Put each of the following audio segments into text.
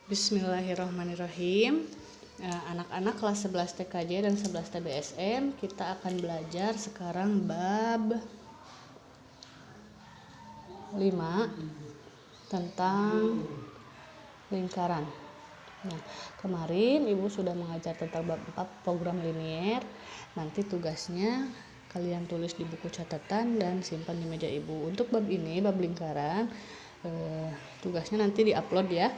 Bismillahirrahmanirrahim. Anak-anak kelas 11 TKJ dan 11 TBSM, kita akan belajar sekarang bab 5 tentang lingkaran. Nah, kemarin Ibu sudah mengajar tentang bab 4 program linier. Nanti tugasnya kalian tulis di buku catatan dan simpan di meja Ibu. Untuk bab ini, bab lingkaran, tugasnya nanti diupload ya.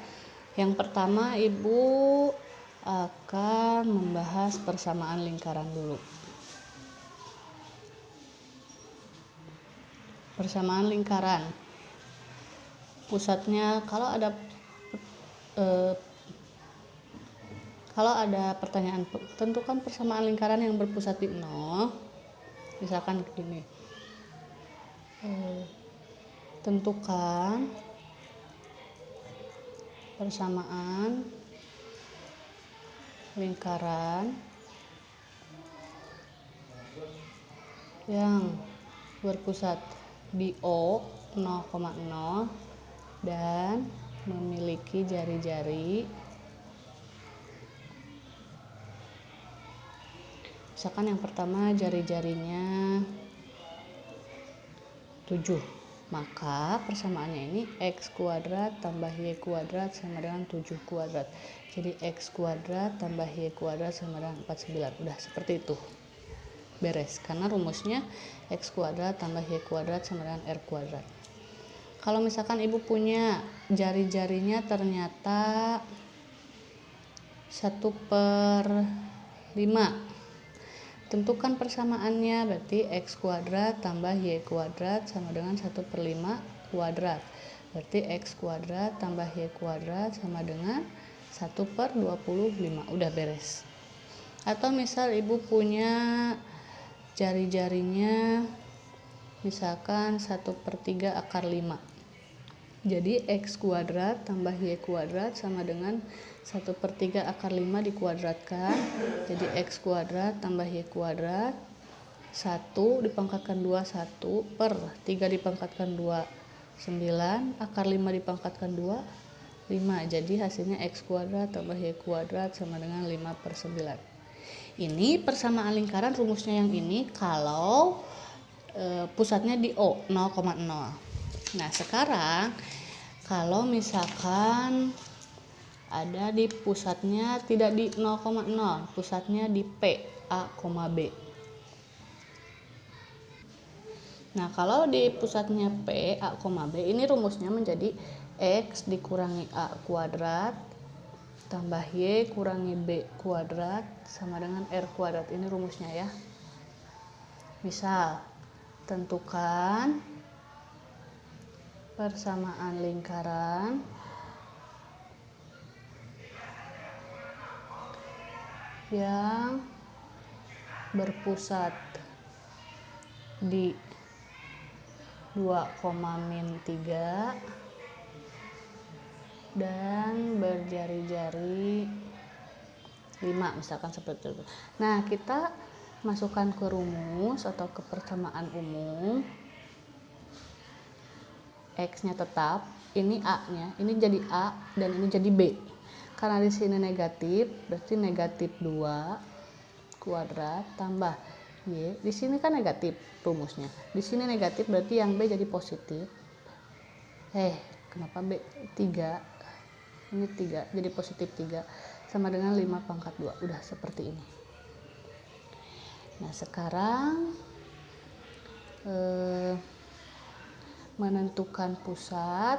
Yang pertama, Ibu akan membahas persamaan lingkaran dulu. Persamaan lingkaran. Pusatnya, kalau ada pertanyaan, tentukan persamaan lingkaran yang berpusat di 0. Misalkan begini. Tentukan persamaan lingkaran yang berpusat di O 0,0 dan memiliki jari-jari, misalkan yang pertama jari-jarinya 7, maka persamaannya ini x kuadrat tambah y kuadrat sama dengan 7 kuadrat. Jadi x kuadrat tambah y kuadrat sama dengan 49. Udah seperti itu. Beres. Karena rumusnya x kuadrat tambah y kuadrat sama dengan r kuadrat. Kalau misalkan Ibu punya jari-jarinya ternyata 1/5. Tentukan persamaannya, berarti x kuadrat tambah y kuadrat sama dengan 1/5 kuadrat. Berarti x kuadrat tambah y kuadrat sama dengan 1/25. Udah beres. Atau misal Ibu punya jari-jarinya misalkan 1/3 akar 5. Jadi x kuadrat tambah y kuadrat sama dengan 1/3 akar 5 dikuadratkan. Jadi x kuadrat tambah y kuadrat 1 dipangkatkan 2 1 per 3 dipangkatkan 2 9 akar 5 dipangkatkan 2 5. Jadi hasilnya x kuadrat tambah y kuadrat sama dengan 5/9. Ini persamaan lingkaran, rumusnya yang ini kalau pusatnya di O 0,0. Nah, sekarang kalau misalkan ada di pusatnya tidak di 0,0, pusatnya di P, A, B. Nah, kalau di pusatnya P, A, B, ini rumusnya menjadi X dikurangi A kuadrat tambah Y kurangi B kuadrat sama dengan R kuadrat. Ini rumusnya ya. Misal, tentukan persamaan lingkaran yang berpusat di 2,-3 dan berjari-jari 5, misalkan seperti itu. Nah, kita masukkan ke rumus atau ke persamaan umum. X-nya tetap, ini A-nya, ini jadi A dan ini jadi B. Karena di sini negatif, berarti negatif 2 kuadrat tambah Y. Di sini kan negatif rumusnya. Di sini negatif berarti yang B jadi positif. Kenapa B? 3. Ini 3, jadi positif 3 sama dengan 5/2. Udah seperti ini. Nah, sekarang menentukan pusat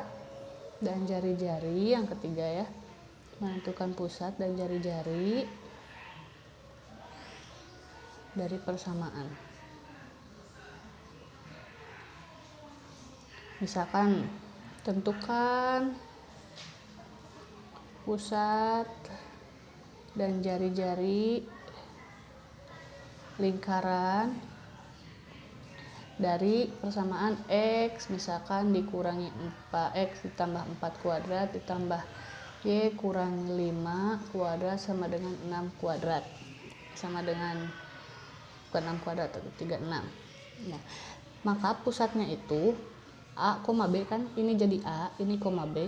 dan jari-jari yang ketiga ya. Menentukan pusat dan jari-jari dari persamaan. Misalkan tentukan pusat dan jari-jari lingkaran dari persamaan X misalkan dikurangi 4X ditambah 4 kuadrat ditambah Y kurangi 5 kuadrat sama dengan 6 kuadrat. Sama dengan bukan 6 kuadrat tapi 36. Nah, maka pusatnya itu A, B kan, ini jadi A, ini B.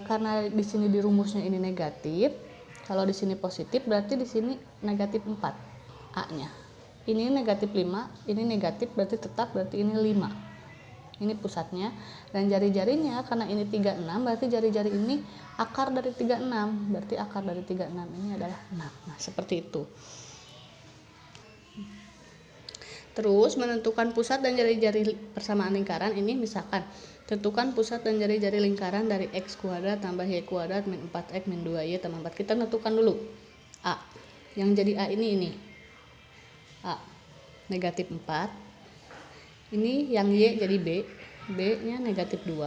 Karena di sini di rumusnya ini negatif, kalau di sini positif berarti di sini negatif 4 A-nya. Ini negatif 5, ini negatif berarti ini 5. Ini pusatnya, dan jari-jarinya karena ini 36 berarti jari-jari ini akar dari 36, berarti akar dari 36 ini adalah 6. Nah, seperti itu. Terus menentukan pusat dan jari-jari persamaan lingkaran ini, misalkan tentukan pusat dan jari-jari lingkaran dari x kuadrat tambah y kuadrat min 4x min 2y tambah 4. Kita tentukan dulu A. Yang jadi A ini A negatif 4. Ini yang Y jadi B, B-nya negatif 2.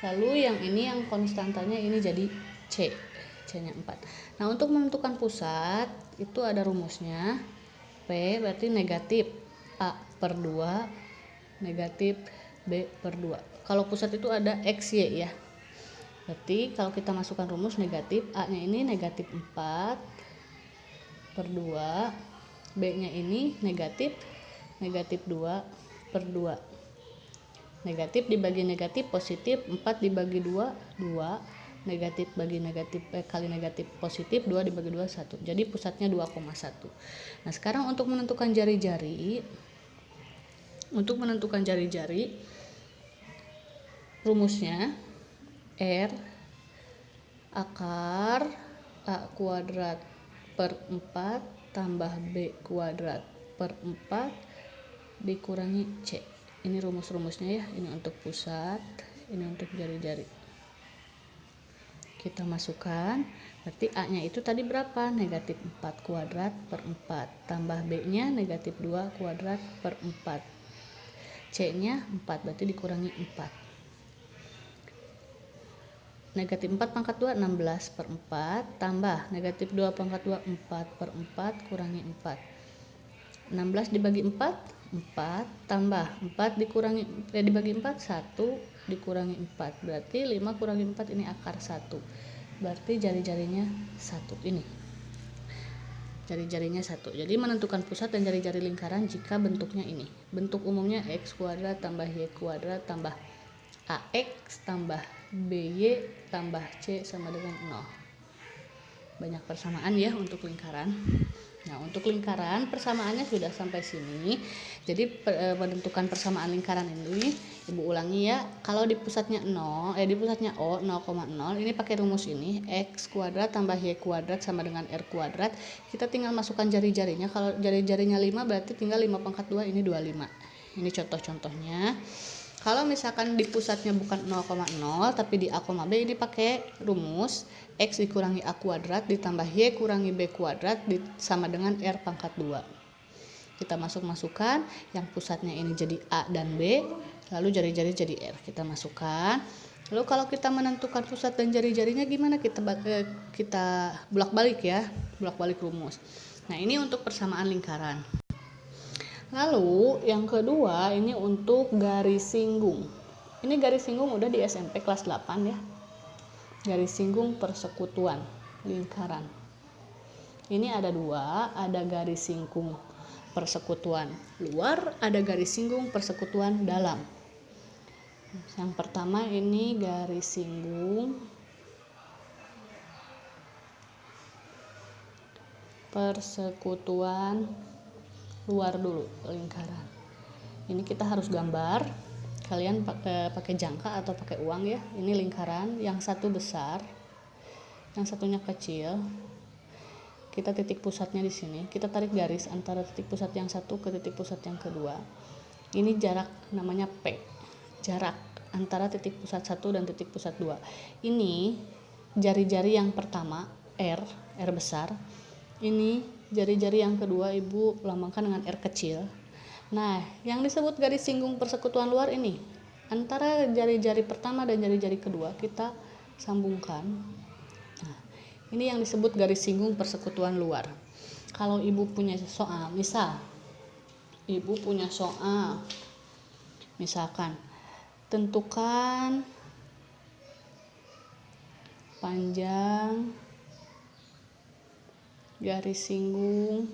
Lalu yang ini yang konstantanya ini jadi C, C-nya 4. Nah, untuk menentukan pusat itu ada rumusnya. P berarti negatif A per 2, negatif B per 2. Kalau pusat itu ada X, Y ya. Berarti kalau kita masukkan rumus negatif, A-nya ini negatif 4 per 2, B-nya ini negatif 2 per 2. Negatif dibagi negatif positif, 4 dibagi 2 2, negatif bagi negatif kali negatif positif, 2 dibagi 2 1. Jadi pusatnya 2,1. Nah, sekarang untuk menentukan jari-jari, rumusnya R akar A kuadrat per 4 tambah B kuadrat per 4 dikurangi C. Ini rumus-rumusnya ya, ini untuk pusat, ini untuk jari-jari. Kita masukkan, berarti A-nya itu tadi berapa? Negatif 4 kuadrat per 4 tambah B-nya negatif 2 kuadrat per 4, C-nya 4 berarti dikurangi 4. Negatif 4 pangkat 2 16 per 4 tambah negatif 2 pangkat 2 4 per 4 kurangi 4. 16 dibagi 4 4 tambah 4 dibagi 4 1 dikurangi 4, berarti 5 kurangi 4 ini akar 1, berarti jari-jarinya 1 ini. Jari-jarinya 1. Jadi menentukan pusat dan jari-jari lingkaran jika bentuknya ini. Bentuk umumnya x kuadrat tambah y kuadrat tambah ax tambah by tambah c sama dengan 0. Banyak persamaan ya untuk lingkaran. Nah, untuk lingkaran persamaannya sudah sampai sini. Jadi menentukan persamaan lingkaran ini Ibu ulangi ya. Kalau di pusatnya di pusatnya O 0,0, ini pakai rumus ini, x kuadrat tambah y kuadrat sama dengan r kuadrat. Kita tinggal masukkan jari-jarinya. Kalau jari-jarinya 5 berarti tinggal 5 pangkat 2 ini 25. Ini contoh-contohnya. Kalau misalkan di pusatnya bukan 0,0 tapi di A, B, ini pakai rumus x dikurangi A kuadrat ditambah y kurangi B kuadrat sama dengan R pangkat 2. Kita masukkan, yang pusatnya ini jadi A dan B, lalu jari-jari jadi R. Kita masukkan. Lalu kalau kita menentukan pusat dan jari-jarinya gimana? Kita bolak-balik ya, bolak-balik rumus. Nah, ini untuk persamaan lingkaran. Lalu yang kedua ini untuk garis singgung. Ini garis singgung udah di SMP kelas 8 ya. Garis singgung persekutuan lingkaran. Ini ada dua, ada garis singgung persekutuan luar, ada garis singgung persekutuan dalam. Yang pertama ini garis singgung persekutuan luar dulu lingkaran. Ini kita harus gambar. Kalian pakai jangka atau pakai uang ya. Ini lingkaran, yang satu besar, yang satunya kecil. Kita titik pusatnya di sini. Kita tarik garis antara titik pusat yang satu ke titik pusat yang kedua. Ini jarak namanya P. Jarak antara titik pusat 1 dan titik pusat 2. Ini jari-jari yang pertama R besar. Ini jari-jari yang kedua Ibu lambangkan dengan R kecil. Nah, yang disebut garis singgung persekutuan luar ini antara jari-jari pertama dan jari-jari kedua kita sambungkan. Nah, ini yang disebut garis singgung persekutuan luar. Kalau Ibu punya soal, misal Ibu punya soal, misalkan tentukan panjang garis singgung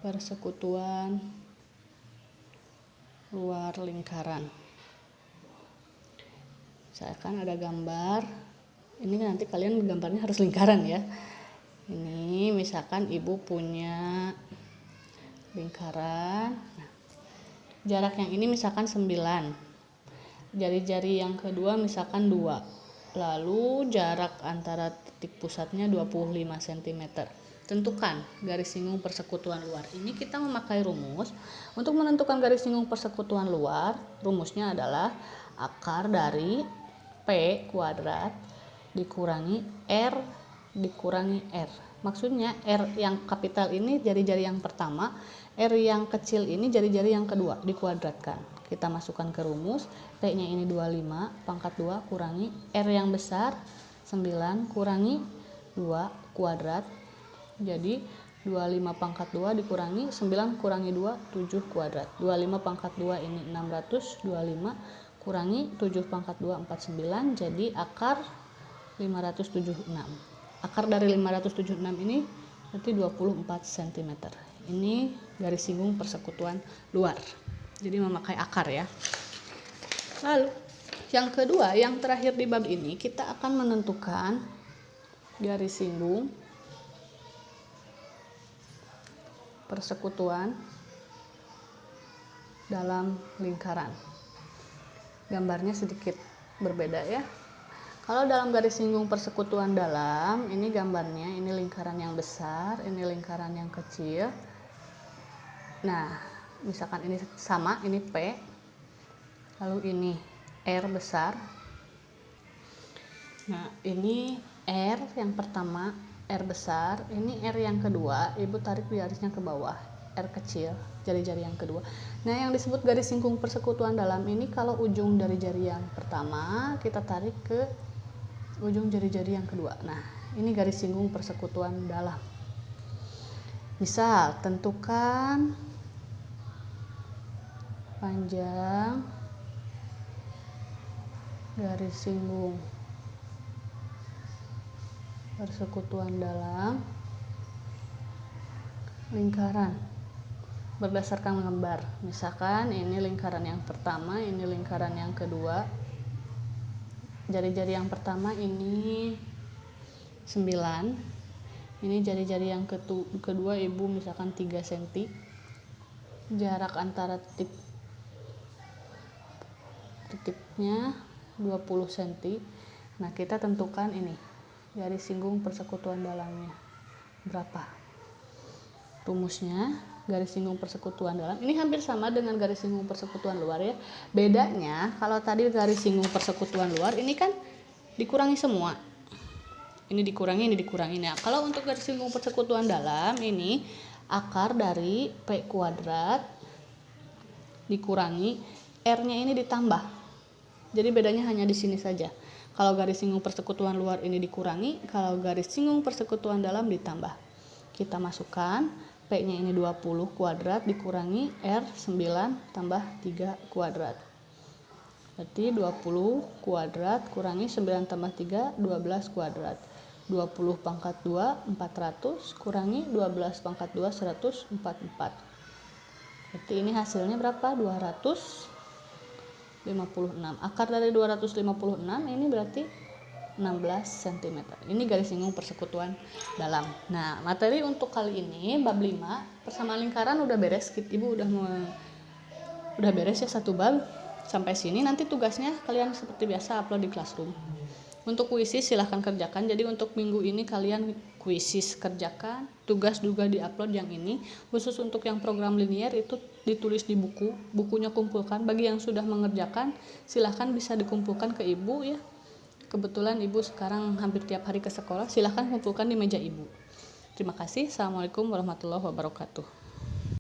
persekutuan luar lingkaran. Misalkan ada gambar, ini nanti kalian gambarnya harus lingkaran ya. Ini misalkan ibu punya lingkaran. Nah, jarak yang ini misalkan 9. Jari-jari yang kedua misalkan 2. Lalu jarak antara titik pusatnya 25 cm. Tentukan garis singgung persekutuan luar. Ini kita memakai rumus. Untuk menentukan garis singgung persekutuan luar, rumusnya adalah akar dari P kuadrat dikurangi R dikurangi R. Maksudnya R yang kapital ini jari-jari yang pertama, R yang kecil ini jari-jari yang kedua dikuadratkan. Kita masukkan ke rumus, P-nya ini 25 pangkat 2 kurangi R yang besar 9 kurangi 2 kuadrat. Jadi 25 pangkat 2 dikurangi 9 kurangi 2 7 kuadrat. 25 pangkat 2 ini 600, 25 kurangi 7 pangkat 2 49, jadi akar 576. Akar dari 576 ini berarti 24 cm. Ini garis singgung persekutuan luar. Jadi memakai akar ya. Lalu yang kedua, yang terakhir di bab ini kita akan menentukan garis singgung persekutuan dalam lingkaran. Gambarnya sedikit berbeda ya. Kalau dalam garis singgung persekutuan dalam, ini gambarnya, ini lingkaran yang besar, ini lingkaran yang kecil. Nah, misalkan ini sama, ini P, lalu ini R besar. Nah, ini R yang pertama, R besar, ini R yang kedua, ibu tarik garisnya ke bawah, R kecil, jari-jari yang kedua. Nah, yang disebut garis singgung persekutuan dalam ini kalau ujung dari jari yang pertama kita tarik ke ujung jari-jari yang kedua. Nah, ini garis singgung persekutuan dalam. Misal, tentukan panjang garis singgung persekutuan dalam lingkaran berdasarkan gambar. Misalkan ini lingkaran yang pertama, ini lingkaran yang kedua. Jari-jari yang pertama ini 9. Ini jari-jari yang kedua ibu misalkan 3 cm. Jarak antara titiknya 20 cm. Nah, kita tentukan ini garis singgung persekutuan dalamnya berapa. Rumusnya garis singgung persekutuan dalam ini hampir sama dengan garis singgung persekutuan luar ya. Bedanya kalau tadi garis singgung persekutuan luar ini kan dikurangi semua. Ini dikurangi, ini dikurangi. Nah, kalau untuk garis singgung persekutuan dalam ini akar dari P kuadrat dikurangi R-nya ini ditambah. Jadi bedanya hanya di sini saja. Kalau garis singgung persekutuan luar ini dikurangi, kalau garis singgung persekutuan dalam ditambah. Kita masukkan P-nya ini 20 kuadrat dikurangi R 9 tambah 3 kuadrat. Berarti 20 kuadrat kurangi 9 tambah 3, 12 kuadrat. 20 pangkat 2, 400 kurangi 12 pangkat 2, 144. Berarti ini hasilnya berapa? 256. Akar dari 256 ini berarti 16 cm. Ini garis singgung persekutuan dalam. Nah, materi untuk kali ini bab 5 persamaan lingkaran udah beres. Ibu udah beres ya satu bab. Sampai sini nanti tugasnya kalian seperti biasa upload di Classroom. Untuk kuisis silahkan kerjakan. Jadi untuk minggu ini kalian kuisis kerjakan. Tugas juga diupload yang ini. Khusus untuk yang program linear itu ditulis di buku. Bukunya kumpulkan. Bagi yang sudah mengerjakan silahkan bisa dikumpulkan ke ibu ya. Kebetulan ibu sekarang hampir tiap hari ke sekolah, silahkan kumpulkan di meja ibu. Terima kasih. Assalamualaikum warahmatullahi wabarakatuh.